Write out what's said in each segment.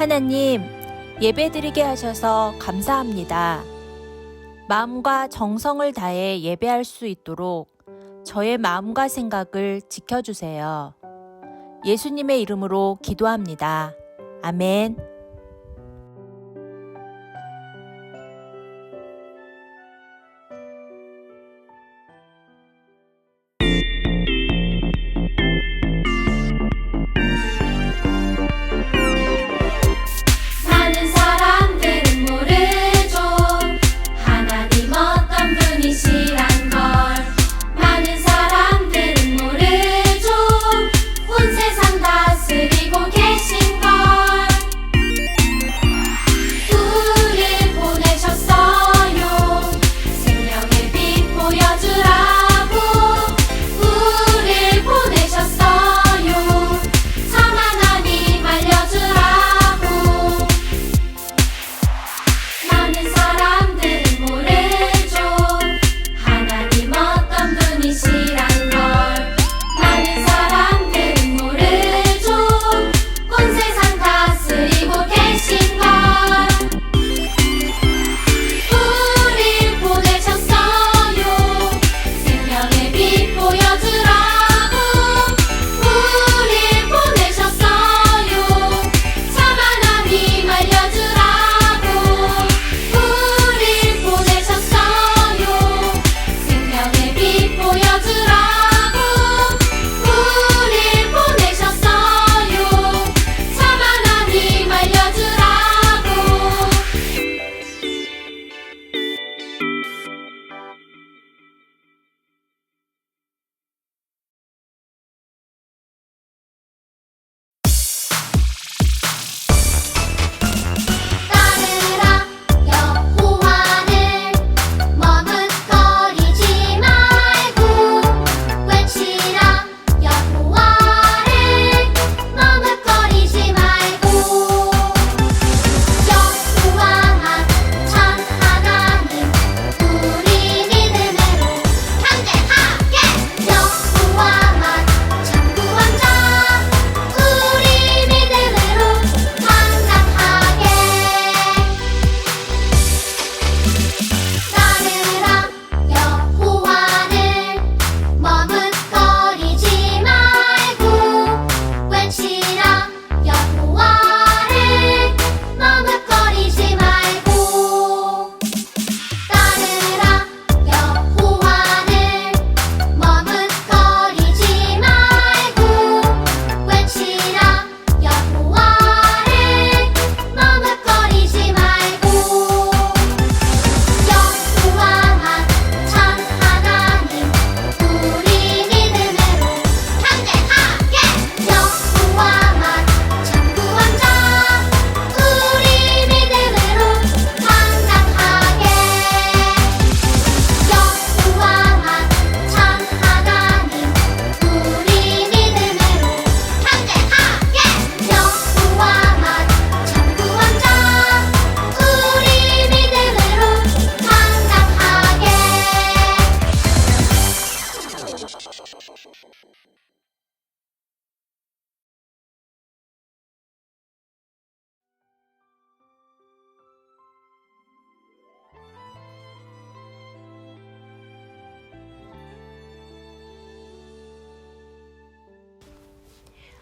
하나님, 예배드리게 하셔서 감사합니다. 마음과 정성을 다해 예배할 수 있도록 저의 마음과 생각을 지켜주세요. 예수님의 이름으로 기도합니다. 아멘. 많은 사람들은 모르죠. 하나님 어떤 분이시란 걸. 많은 사람들은 모르죠. 온 세상 다스리고 계신 걸. 우릴 보내셨어요. 생명의 빛 보여주라고. 우릴 보내셨어요. 참 하나님 알려주라고. 많은 사람들은 모르죠. 하나님 어떤 분이시란 걸. 많은 사람들은 모르죠. 온 세상 다스리고 계신 걸. 우릴 보내셨어요. 생명의 빛 보여주라고. 우릴 보내셨어요. 참 하나님 알려주라고. 우릴 보내셨어요. 생명의 빛 보여주라고. 우릴 보내셨어요. 참 하나님 알려주라고. 따르라 여호와를 머뭇거리지 말고 외치라 여호와를 머뭇거리지 말고. 여호와만 참 하나님 우리 믿음으로 담대하게. 여호와만 참 구원자 우리 믿음으로 당당하게. 따르라 여호와를 머뭇거리지 말고 외치라 여호와를 머뭇거리지 말고. 따르라 여호와를 머뭇거리지 말고 외치라 여호와를 머뭇거리지 말고. 여호와만 참 하나님 우리 믿음으로 담대하게. 여호와만 참 구원자 우리 믿음으로 당당하게. 여호와만 참 하나님 우리 믿음으로 담대하게. 여호와만 참 구원자 우리 믿음으로 당당하게.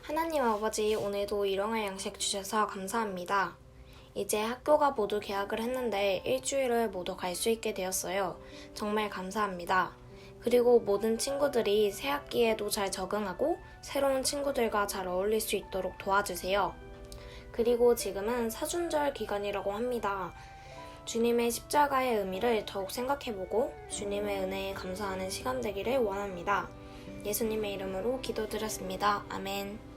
하나님 아버지, 오늘도 일용할 양식 주셔서 감사합니다. 이제 학교가 모두 개학을 했는데 일주일을 모두 갈 수 있게 되었어요. 정말 감사합니다. 그리고 모든 친구들이 새 학기에도 잘 적응하고 새로운 친구들과 잘 어울릴 수 있도록 도와주세요. 그리고 지금은 사순절 기간이라고 합니다. 주님의 십자가의 의미를 더욱 생각해보고 주님의 은혜에 감사하는 시간 되기를 원합니다. 예수님의 이름으로 기도드렸습니다. 아멘.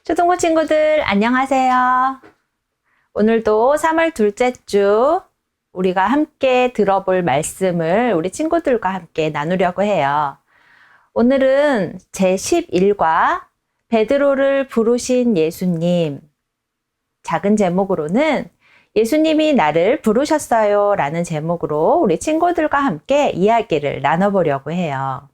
초등부 친구들 안녕하세요. 오늘도 3월 둘째 주 우리가 함께 들어볼 말씀을 우리 친구들과 함께 나누려고 해요. 오늘은 제11과 베드로를 부르신 예수님, 작은 제목으로는 예수님이 나를 부르셨어요 라는 제목으로 우리 친구들과 함께 이야기를 나눠보려고 해요.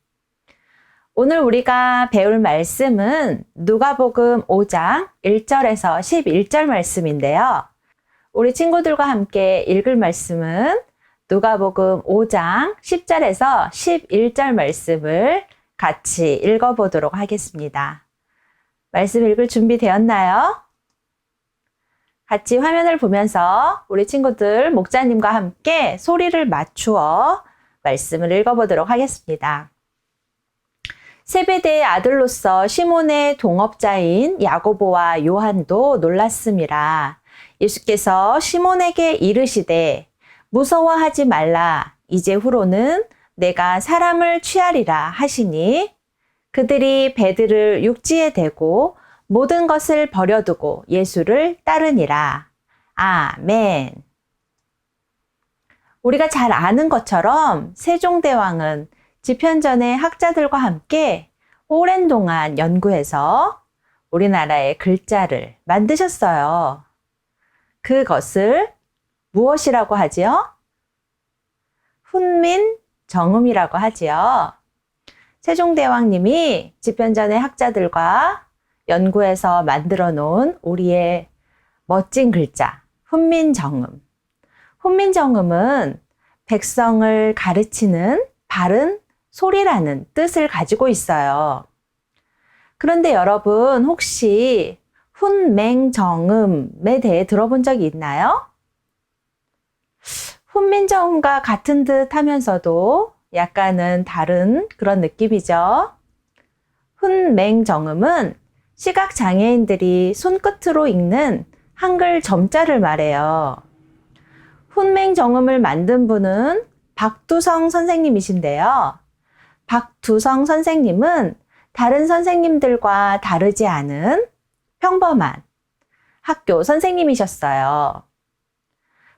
오늘 우리가 배울 말씀은 누가복음 5장 1절에서 11절 말씀인데요. 우리 친구들과 함께 읽을 말씀은 누가복음 5장 10절에서 11절 말씀을 같이 읽어보도록 하겠습니다. 말씀 읽을 준비 되었나요? 같이 화면을 보면서 우리 친구들 목자님과 함께 소리를 맞추어 말씀을 읽어보도록 하겠습니다. 세베대의 아들로서 시몬의 동업자인 야고보와 요한도 놀랐음이라. 예수께서 시몬에게 이르시되 무서워하지 말라. 이제 후로는 내가 사람을 취하리라 하시니 그들이 배들을 육지에 대고 모든 것을 버려두고 예수를 따르니라. 아멘. 우리가 잘 아는 것처럼 세종대왕은 집현전의 학자들과 함께 오랜 동안 연구해서 우리나라의 글자를 만드셨어요. 그것을 무엇이라고 하지요? 훈민정음이라고 하지요. 세종대왕님이 집현전의 학자들과 연구해서 만들어 놓은 우리의 멋진 글자, 훈민정음. 훈민정음은 백성을 가르치는 바른 소리라는 뜻을 가지고 있어요. 그런데 여러분 혹시 훈맹정음에 대해 들어본 적이 있나요? 훈민정음과 같은 듯 하면서도 약간은 다른 그런 느낌이죠. 훈맹정음은 시각장애인들이 손끝으로 읽는 한글 점자를 말해요. 훈맹정음을 만든 분은 박두성 선생님이신데요. 박두성 선생님은 다른 선생님들과 다르지 않은 평범한 학교 선생님이셨어요.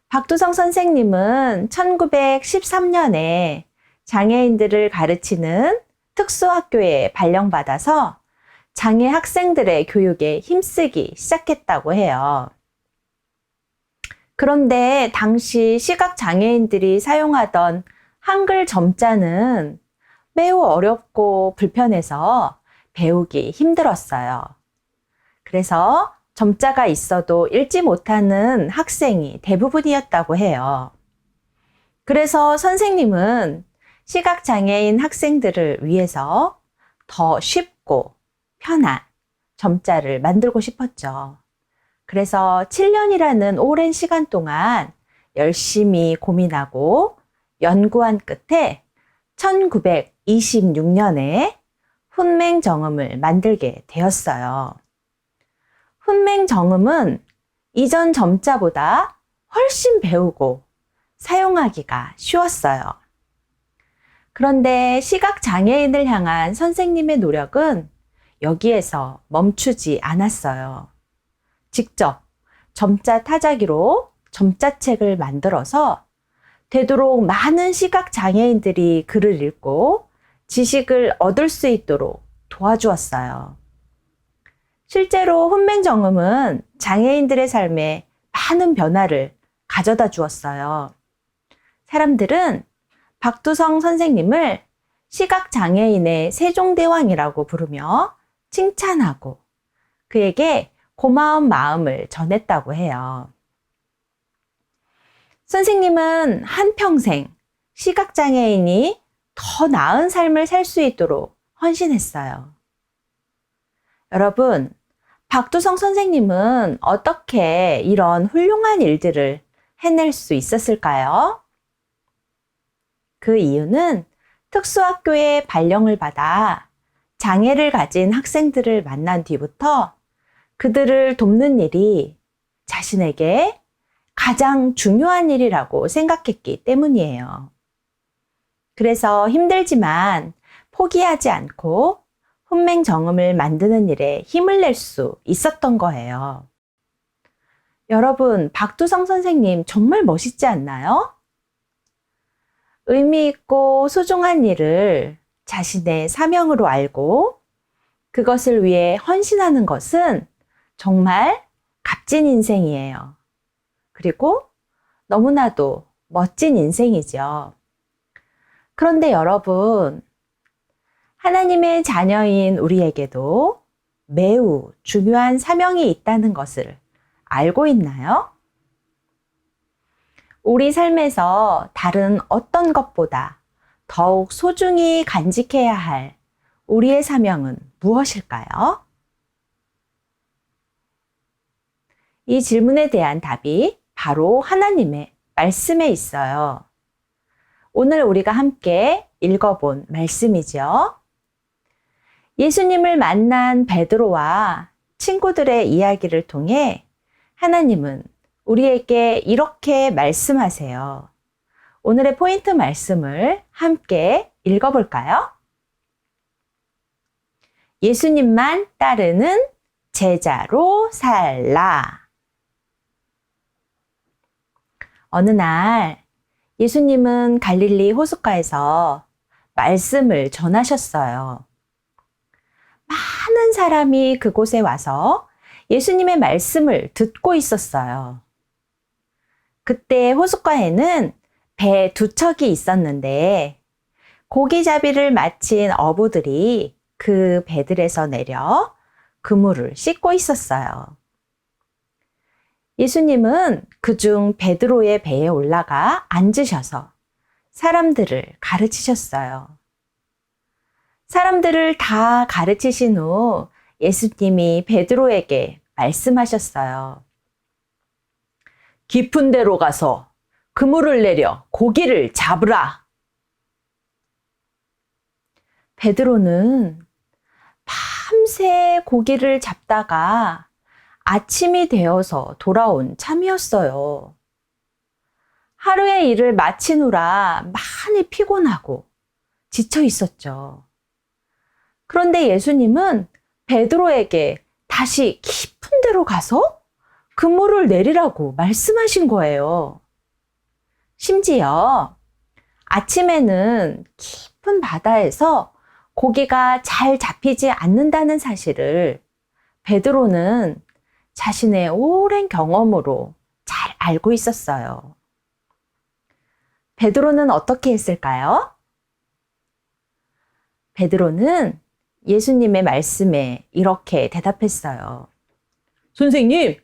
박두성 선생님은 1913년에 장애인들을 가르치는 특수학교에 발령받아서 장애 학생들의 교육에 힘쓰기 시작했다고 해요. 그런데 당시 시각장애인들이 사용하던 한글 점자는 매우 어렵고 불편해서 배우기 힘들었어요. 그래서 점자가 있어도 읽지 못하는 학생이 대부분이었다고 해요. 그래서 선생님은 시각장애인 학생들을 위해서 더 쉽고 편한 점자를 만들고 싶었죠. 그래서 7년이라는 오랜 시간 동안 열심히 고민하고 연구한 끝에 1926년에 훈맹정음을 만들게 되었어요. 훈맹정음은 이전 점자보다 훨씬 배우고 사용하기가 쉬웠어요. 그런데 시각장애인을 향한 선생님의 노력은 여기에서 멈추지 않았어요. 직접 점자 타자기로 점자책을 만들어서 되도록 많은 시각장애인들이 글을 읽고 지식을 얻을 수 있도록 도와주었어요. 실제로 훈맹정음은 장애인들의 삶에 많은 변화를 가져다 주었어요. 사람들은 박두성 선생님을 시각장애인의 세종대왕이라고 부르며 칭찬하고 그에게 고마운 마음을 전했다고 해요. 선생님은 한평생 시각장애인이 더 나은 삶을 살 수 있도록 헌신했어요. 여러분, 박두성 선생님은 어떻게 이런 훌륭한 일들을 해낼 수 있었을까요? 그 이유는 특수학교에 발령을 받아 장애를 가진 학생들을 만난 뒤부터 그들을 돕는 일이 자신에게 가장 중요한 일이라고 생각했기 때문이에요. 그래서 힘들지만 포기하지 않고 훈맹정음을 만드는 일에 힘을 낼 수 있었던 거예요. 여러분, 박두성 선생님 정말 멋있지 않나요? 의미 있고 소중한 일을 자신의 사명으로 알고 그것을 위해 헌신하는 것은 정말 값진 인생이에요. 그리고 너무나도 멋진 인생이죠. 그런데 여러분, 하나님의 자녀인 우리에게도 매우 중요한 사명이 있다는 것을 알고 있나요? 우리 삶에서 다른 어떤 것보다 더욱 소중히 간직해야 할 우리의 사명은 무엇일까요? 이 질문에 대한 답이 바로 하나님의 말씀에 있어요. 오늘 우리가 함께 읽어본 말씀이죠. 예수님을 만난 베드로와 친구들의 이야기를 통해 하나님은 우리에게 이렇게 말씀하세요. 오늘의 포인트 말씀을 함께 읽어볼까요? 예수님만 따르는 제자로 살라. 어느 날 예수님은 갈릴리 호숫가에서 말씀을 전하셨어요. 많은 사람이 그곳에 와서 예수님의 말씀을 듣고 있었어요. 그때 호숫가에는 배 2척이 있었는데 고기잡이를 마친 어부들이 그 배들에서 내려 그물을 씻고 있었어요. 예수님은 그중 베드로의 배에 올라가 앉으셔서 사람들을 가르치셨어요. 사람들을 다 가르치신 후 예수님이 베드로에게 말씀하셨어요. 깊은 데로 가서 그물을 내려 고기를 잡으라. 베드로는 밤새 고기를 잡다가 아침이 되어서 돌아온 참이었어요. 하루의 일을 마친 후라 많이 피곤하고 지쳐 있었죠. 그런데 예수님은 베드로에게 다시 깊은 데로 가서 그물을 내리라고 말씀하신 거예요. 심지어 아침에는 깊은 바다에서 고기가 잘 잡히지 않는다는 사실을 베드로는 자신의 오랜 경험으로 잘 알고 있었어요. 베드로는 어떻게 했을까요? 베드로는 예수님의 말씀에 이렇게 대답했어요. 선생님,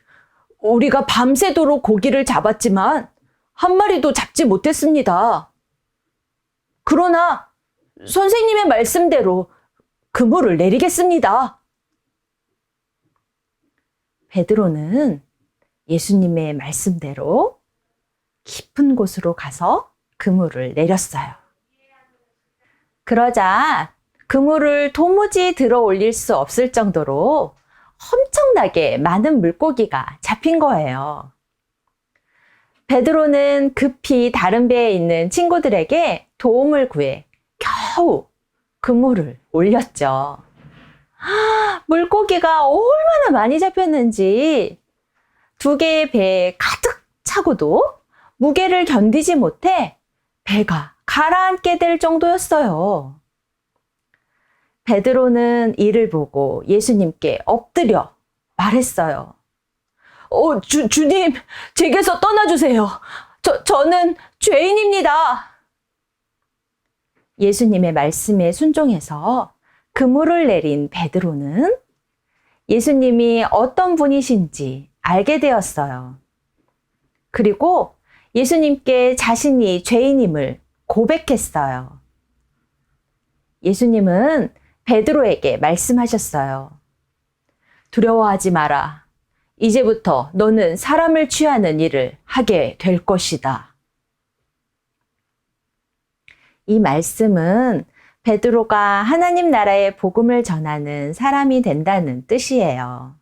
우리가 밤새도록 고기를 잡았지만 한 마리도 잡지 못했습니다. 그러나 선생님의 말씀대로 그물을 내리겠습니다. 베드로는 예수님의 말씀대로 깊은 곳으로 가서 그물을 내렸어요. 그러자 그물을 도무지 들어 올릴 수 없을 정도로 엄청나게 많은 물고기가 잡힌 거예요. 베드로는 급히 다른 배에 있는 친구들에게 도움을 구해 겨우 그물을 올렸죠. 물고기가 얼마나 많이 잡혔는지 2개의 배에 가득 차고도 무게를 견디지 못해 배가 가라앉게 될 정도였어요. 베드로는 이를 보고 예수님께 엎드려 말했어요. 주님, 제게서 떠나주세요. 저는 죄인입니다. 예수님의 말씀에 순종해서 그물을 내린 베드로는 예수님이 어떤 분이신지 알게 되었어요. 그리고 예수님께 자신이 죄인임을 고백했어요. 예수님은 베드로에게 말씀하셨어요. 두려워하지 마라. 이제부터 너는 사람을 취하는 일을 하게 될 것이다. 이 말씀은 베드로가 하나님 나라의 복음을 전하는 사람이 된다는 뜻이에요.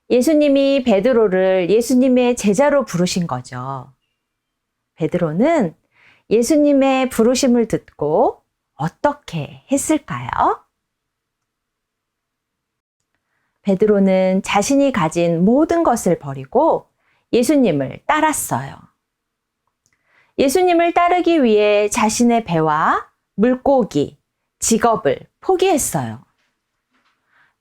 예수님이 베드로를 예수님의 제자로 부르신 거죠. 베드로는 예수님의 부르심을 듣고 어떻게 했을까요? 베드로는 자신이 가진 모든 것을 버리고 예수님을 따랐어요. 예수님을 따르기 위해 자신의 배와 물고기, 직업을 포기했어요.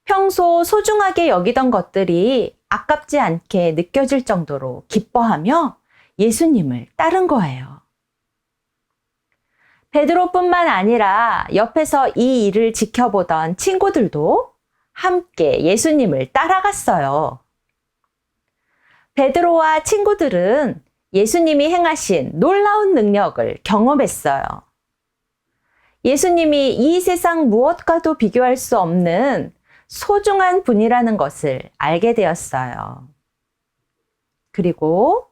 평소 소중하게 여기던 것들이 아깝지 않게 느껴질 정도로 기뻐하며 예수님을 따른 거예요. 베드로뿐만 아니라 옆에서 이 일을 지켜보던 친구들도 함께 예수님을 따라갔어요. 베드로와 친구들은 예수님이 행하신 놀라운 능력을 경험했어요. 예수님이 이 세상 무엇과도 비교할 수 없는 소중한 분이라는 것을 알게 되었어요. 그리고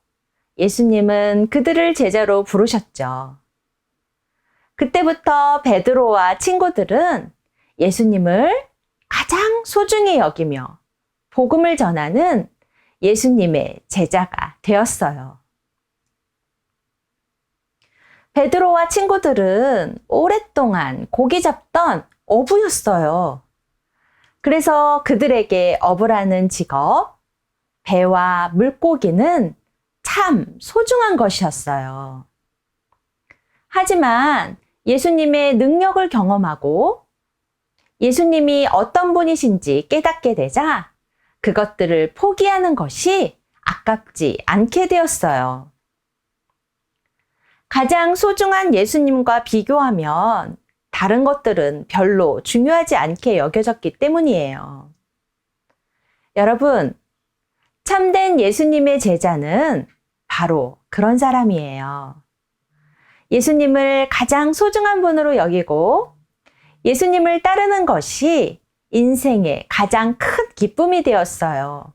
예수님은 그들을 제자로 부르셨죠. 그때부터 베드로와 친구들은 예수님을 가장 소중히 여기며 복음을 전하는 예수님의 제자가 되었어요. 베드로와 친구들은 오랫동안 고기 잡던 어부였어요. 그래서 그들에게 어부라는 직업, 배와 물고기는 참 소중한 것이었어요. 하지만 예수님의 능력을 경험하고 예수님이 어떤 분이신지 깨닫게 되자 그것들을 포기하는 것이 아깝지 않게 되었어요. 가장 소중한 예수님과 비교하면 다른 것들은 별로 중요하지 않게 여겨졌기 때문이에요. 여러분, 참된 예수님의 제자는 바로 그런 사람이에요. 예수님을 가장 소중한 분으로 여기고 예수님을 따르는 것이 인생의 가장 큰 기쁨이 되었어요.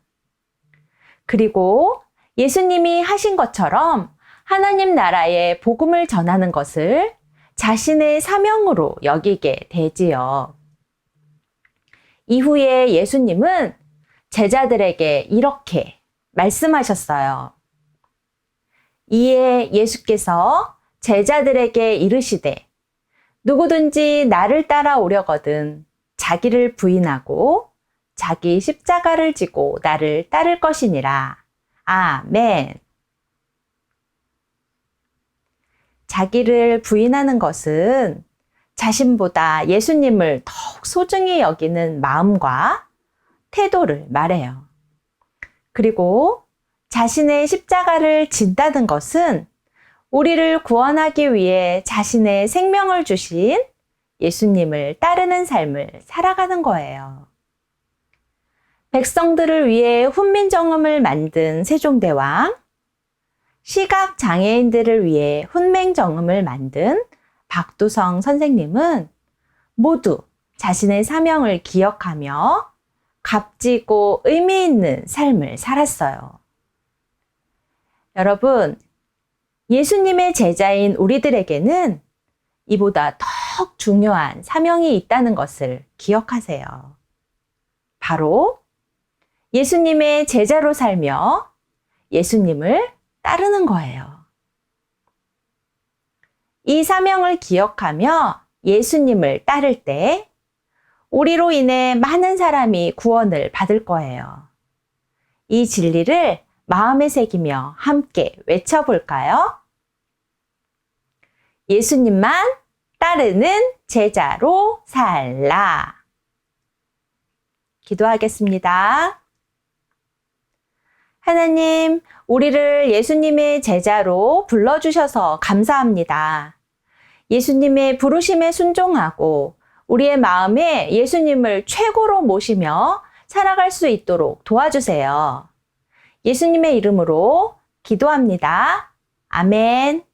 그리고 예수님이 하신 것처럼 하나님 나라의 복음을 전하는 것을 자신의 사명으로 여기게 되지요. 이후에 예수님은 제자들에게 이렇게 말씀하셨어요. 이에 예수께서 제자들에게 이르시되 누구든지 나를 따라오려거든 자기를 부인하고 자기 십자가를 지고 나를 따를 것이니라. 아멘. 자기를 부인하는 것은 자신보다 예수님을 더욱 소중히 여기는 마음과 태도를 말해요. 그리고 자신의 십자가를 진다는 것은 우리를 구원하기 위해 자신의 생명을 주신 예수님을 따르는 삶을 살아가는 거예요. 백성들을 위해 훈민정음을 만든 세종대왕, 시각 장애인들을 위해 훈맹정음을 만든 박두성 선생님은 모두 자신의 사명을 기억하며 값지고 의미 있는 삶을 살았어요. 여러분, 예수님의 제자인 우리들에게는 이보다 더 중요한 사명이 있다는 것을 기억하세요. 바로 예수님의 제자로 살며 예수님을 따르는 거예요. 이 사명을 기억하며 예수님을 따를 때 우리로 인해 많은 사람이 구원을 받을 거예요. 이 진리를 마음에 새기며 함께 외쳐볼까요? 예수님만 따르는 제자로 살라. 기도하겠습니다. 하나님, 우리를 예수님의 제자로 불러주셔서 감사합니다. 예수님의 부르심에 순종하고 우리의 마음에 예수님을 최고로 모시며 살아갈 수 있도록 도와주세요. 예수님의 이름으로 기도합니다. 아멘.